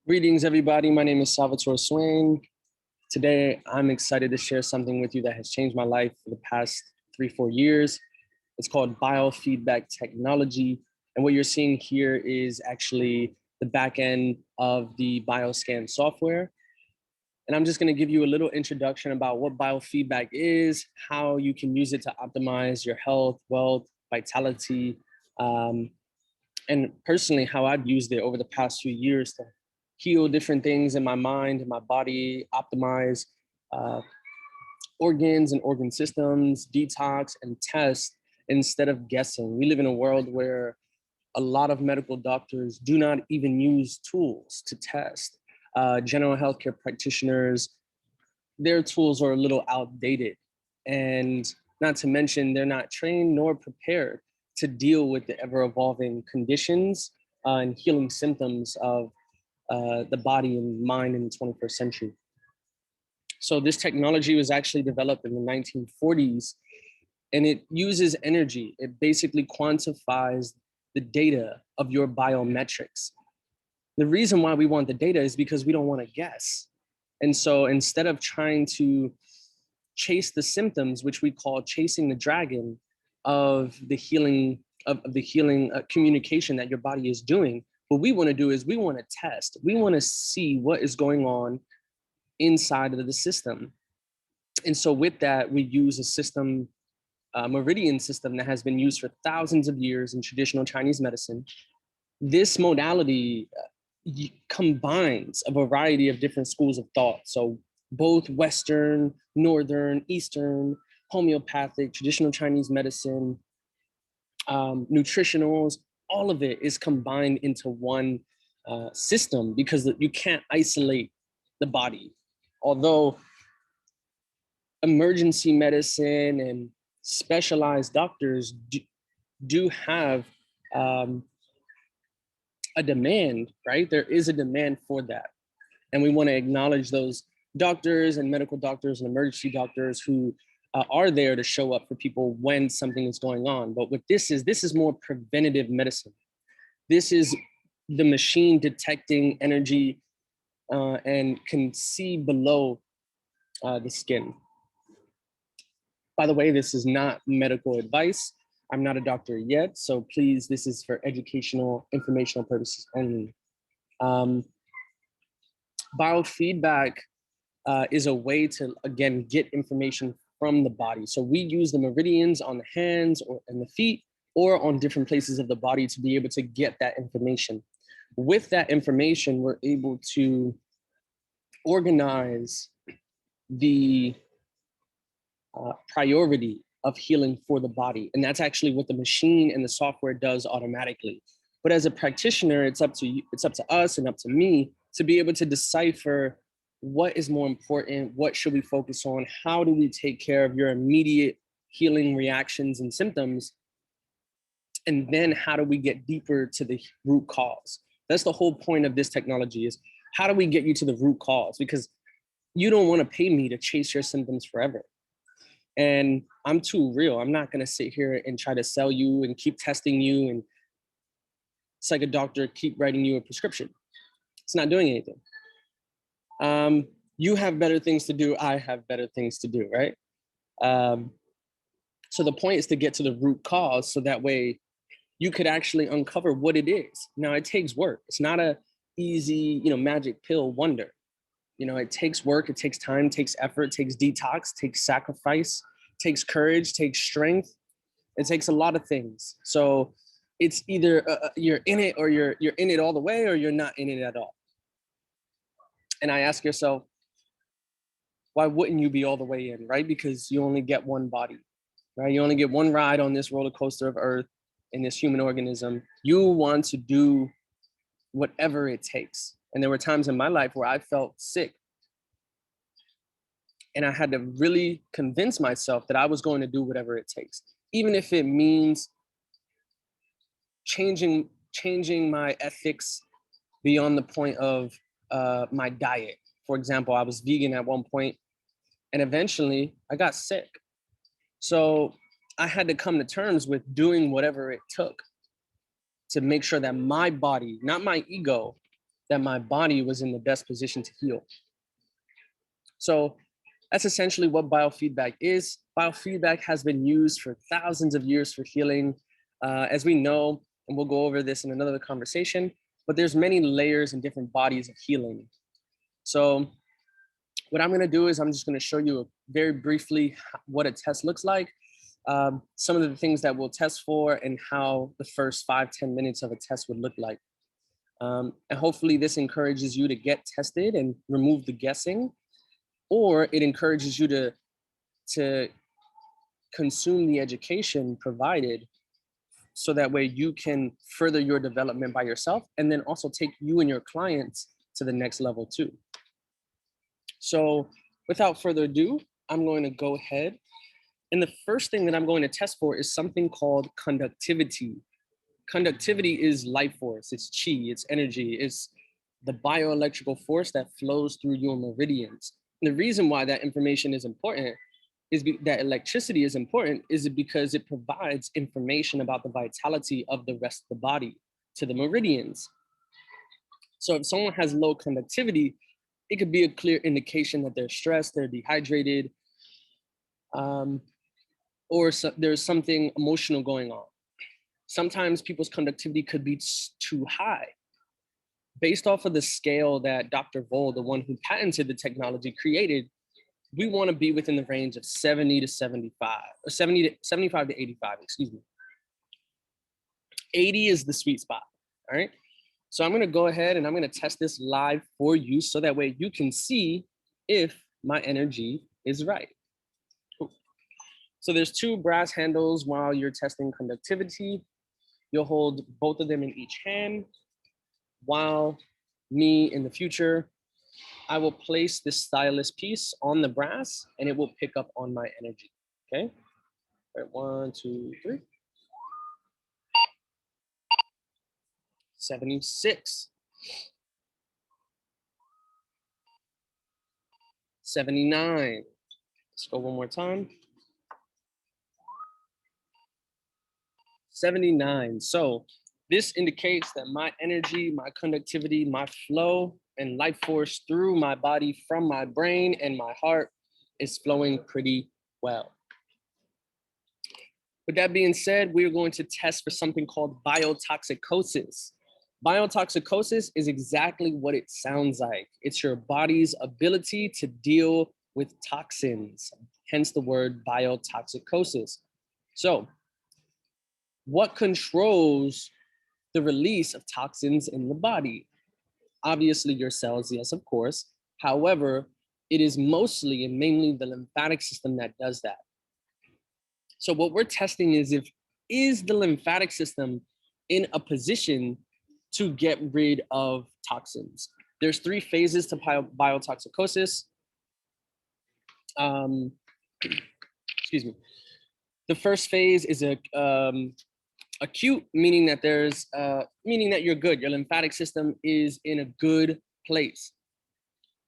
Greetings, everybody. My name is Salvatore Swain. Today, I'm excited to share something with you that has changed my life for the past 3-4 years. It's called biofeedback technology. And what you're seeing here is actually the back end of the BioScan software. And I'm just going to give you a little introduction about what biofeedback is, how you can use it to optimize your health, wealth, vitality, and personally, how I've used it over the past few years to heal different things in my mind, in my body, optimize organs and organ systems, detox and test instead of guessing. We live in a world where a lot of medical doctors do not even use tools to test. General healthcare practitioners, their tools are a little outdated. And not to mention, they're not trained nor prepared to deal with the ever-evolving conditions and healing symptoms of the body and mind in the 21st century. So this technology was actually developed in the 1940s, and it uses energy. It basically quantifies the data of your biometrics. The reason why we want the data is because we don't want to guess. And so instead of trying to chase the symptoms, which we call chasing the dragon of the healing communication that your body is doing, what we want to do is we want to test. We want to see what is going on inside of the system. And so with that, we use a system, meridian system that has been used for thousands of years in traditional Chinese medicine. This modality combines a variety of different schools of thought. So both Western, Northern, Eastern, homeopathic, traditional Chinese medicine, nutritionals, all of it is combined into one system because you can't isolate the body. Although emergency medicine and specialized doctors do have a demand, right? There is a demand for that. And we want to acknowledge those doctors and medical doctors and emergency doctors who are there to show up for people when something is going on. But what this is more preventative medicine. This is the machine detecting energy and can see below the skin. By the way, this is not medical advice. I'm not a doctor yet, so please, this is for educational, informational purposes only. Biofeedback is a way to, again, get information from the body. So we use the meridians on the hands or in the feet or on different places of the body to be able to get that information. With that information, we're able to organize the priority of healing for the body. And that's actually what the machine and the software does automatically. But as a practitioner, it's up to you, it's up to us and up to me to be able to decipher what is more important, what should we focus on, how do we take care of your immediate healing reactions and symptoms, and then how do we get deeper to the root cause. That's the whole point of this technology, is how do we get you to the root cause? Because you don't want to pay me to chase your symptoms forever. And I'm too real. I'm not going to sit here and try to sell you and keep testing you, and it's like a doctor keep writing you a prescription. It's not doing anything. You have better things to do. I have better things to do, right? So the point is to get to the root cause, so that way you could actually uncover what it is. Now, it takes work. It's not a easy, magic pill wonder. It takes work, it takes time, takes effort, takes detox, takes sacrifice, takes courage, takes strength. It takes a lot of things. So it's either you're in it, or you're in it all the way, or you're not in it at all. And I ask yourself, why wouldn't you be all the way in, right? Because you only get one body, right? You only get one ride on this roller coaster of Earth in this human organism. You want to do whatever it takes. And there were times in my life where I felt sick. And I had to really convince myself that I was going to do whatever it takes, even if it means changing my ethics beyond the point of my diet. For example, I was vegan at one point, and eventually I got sick. So I had to come to terms with doing whatever it took to make sure that my body, not my ego, that my body was in the best position to heal. So that's essentially what biofeedback is. Biofeedback has been used for thousands of years for healing. As we know, and we'll go over this in another conversation, but there's many layers and different bodies of healing. So what I'm gonna do is I'm just gonna show you very briefly what a test looks like, some of the things that we'll test for, and how the first 5-10 minutes of a test would look like. And hopefully this encourages you to get tested and remove the guessing, or it encourages you to consume the education provided, so that way you can further your development by yourself, and then also take you and your clients to the next level too. So without further ado, I'm going to go ahead. And the first thing that I'm going to test for is something called conductivity. Conductivity is life force, it's chi, it's energy, it's the bioelectrical force that flows through your meridians. And the reason why that information is important is that electricity is important is because it provides information about the vitality of the rest of the body to the meridians. So if someone has low conductivity, it could be a clear indication that they're stressed, they're dehydrated, or there's something emotional going on. Sometimes people's conductivity could be too high. Based off of the scale that Dr. Voll, the one who patented the technology, created, we want to be within the range of 70 to 75, or 75 to 85, excuse me. 80 is the sweet spot, all right? So I'm gonna go ahead and I'm gonna test this live for you, so that way you can see if my energy is right. Cool. So there's 2 brass handles while you're testing conductivity. You'll hold both of them in each hand, while me in the future, I will place this stylus piece on the brass and it will pick up on my energy, okay? All right, 1, 2, 3. 76. 79. Let's go one more time. 79. So this indicates that my energy, my conductivity, my flow and life force through my body from my brain and my heart is flowing pretty well. With that being said, we're going to test for something called biotoxicosis. Biotoxicosis is exactly what it sounds like. It's your body's ability to deal with toxins, hence the word biotoxicosis. So, what controls the release of toxins in the body? Obviously, your cells, yes, of course. However, it is mostly and mainly the lymphatic system that does that. So what we're testing is the lymphatic system in a position to get rid of toxins. There's 3 phases to biotoxicosis. Excuse me. The first phase is acute, meaning that meaning that you're good. Your lymphatic system is in a good place.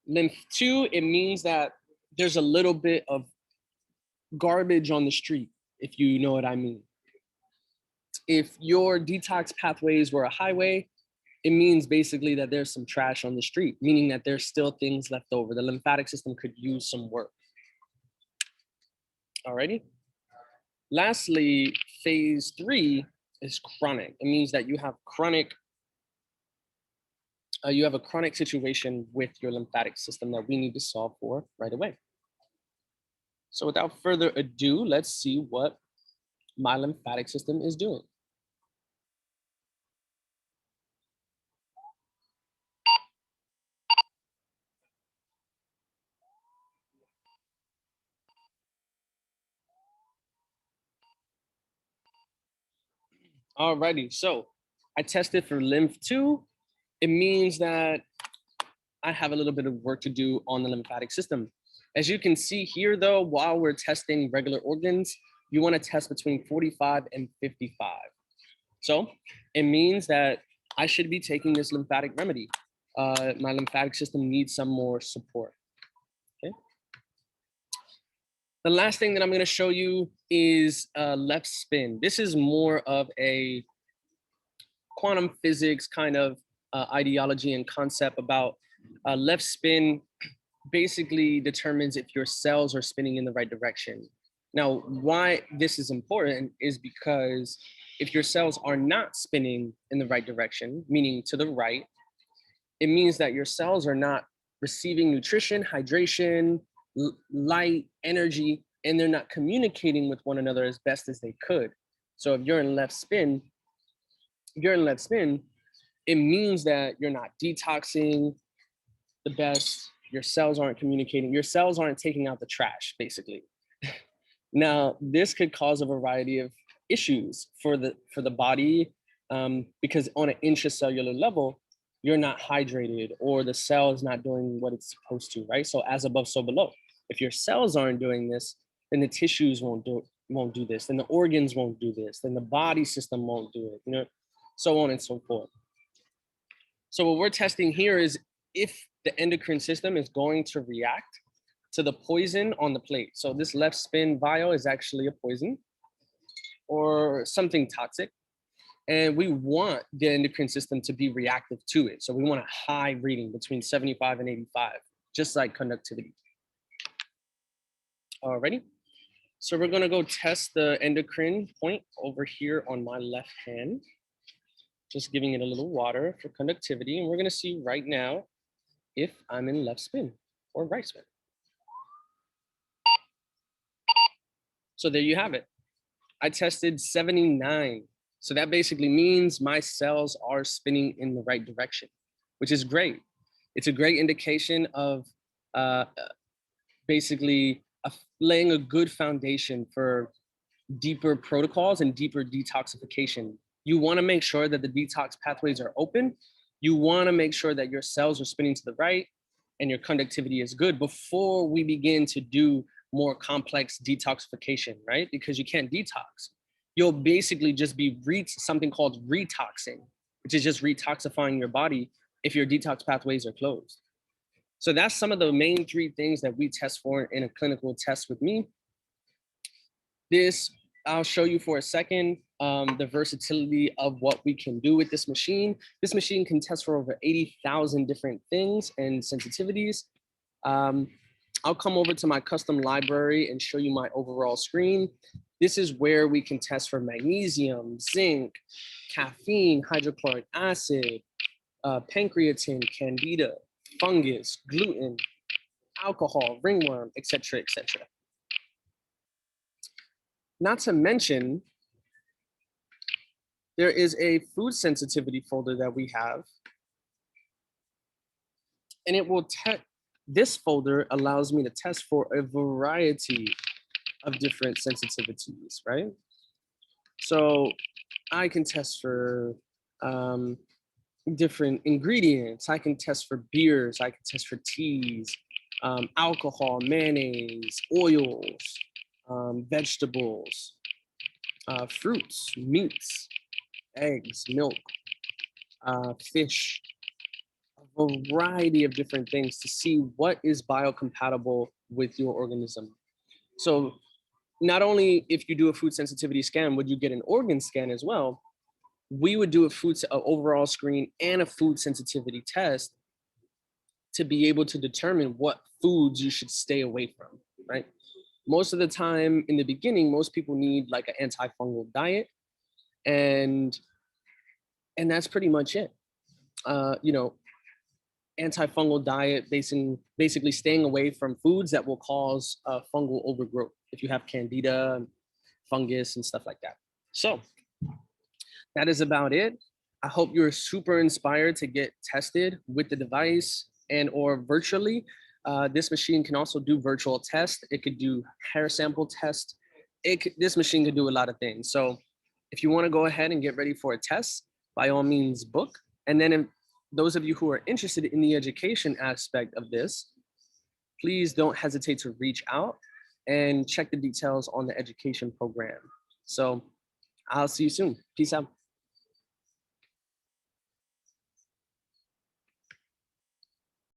Lymph 2, it means that there's a little bit of garbage on the street, if you know what I mean. If your detox pathways were a highway, it means basically that there's some trash on the street, meaning that there's still things left over. The lymphatic system could use some work. Alrighty. Lastly, phase 3 is chronic. It means that you have a chronic situation with your lymphatic system that we need to solve for right away. So without further ado, let's see what my lymphatic system is doing. Alrighty, so I tested for lymph 2. It means that I have a little bit of work to do on the lymphatic system. As you can see here though, while we're testing regular organs, you want to test between 45 and 55. So it means that I should be taking this lymphatic remedy. My lymphatic system needs some more support. Okay. The last thing that I'm going to show you is left spin. This is more of a quantum physics kind of ideology and concept about left spin basically determines if your cells are spinning in the right direction. Now, why this is important is because if your cells are not spinning in the right direction, meaning to the right, it means that your cells are not receiving nutrition, hydration, light, energy, and they're not communicating with one another as best as they could. So if you're in left spin, it means that you're not detoxing the best, your cells aren't communicating, your cells aren't taking out the trash, basically. Now, this could cause a variety of issues for the body, because on an intracellular level, you're not hydrated or the cell is not doing what it's supposed to, right? So as above, so below. If your cells aren't doing this, then the tissues won't do this, then the organs won't do this, then the body system won't do it, you know, so on and so forth. So what we're testing here is if the endocrine system is going to react to the poison on the plate. So this left spin vial is actually a poison or something toxic. And we want the endocrine system to be reactive to it. So we want a high reading between 75 and 85, just like conductivity. Alrighty. So we're gonna go test the endocrine point over here on my left hand. Just giving it a little water for conductivity. And we're gonna see right now if I'm in left spin or right spin. So there you have it. I tested 79. So that basically means my cells are spinning in the right direction, which is great. It's a great indication of basically laying a good foundation for deeper protocols and deeper detoxification. You want to make sure that the detox pathways are open. You want to make sure that your cells are spinning to the right and your conductivity is good before we begin to do more complex detoxification, right? Because you can't detox. You'll basically just be something called retoxing, which is just retoxifying your body if your detox pathways are closed. So that's some of the main 3 things that we test for in a clinical test with me. This, I'll show you for a second, the versatility of what we can do with this machine. This machine can test for over 80,000 different things and sensitivities. I'll come over to my custom library and show you my overall screen. This is where we can test for magnesium, zinc, caffeine, hydrochloric acid, pancreatin, candida, fungus, gluten, alcohol, ringworm, etc., etc. Not to mention, there is a food sensitivity folder that we have, and it will this folder allows me to test for a variety of different sensitivities, right? So I can test for different ingredients. I can test for beers. I can test for teas, alcohol, mayonnaise, oils, vegetables, fruits, meats, eggs, milk, fish, a variety of different things to see what is biocompatible with your organism. So not only if you do a food sensitivity scan, would you get an organ scan as well, we would do a overall screen and a food sensitivity test to be able to determine what foods you should stay away from, right? Most of the time in the beginning, most people need like an antifungal diet, and that's pretty much it. You know, antifungal diet, basically staying away from foods that will cause fungal overgrowth if you have candida, fungus, and stuff like that. So that is about it. I hope you're super inspired to get tested with the device and or virtually. This machine can also do virtual tests. It could do hair sample test. This machine could do a lot of things. So if you want to go ahead and get ready for a test, by all means book. And then those of you who are interested in the education aspect of this, please don't hesitate to reach out and check the details on the education program. So I'll see you soon. Peace out.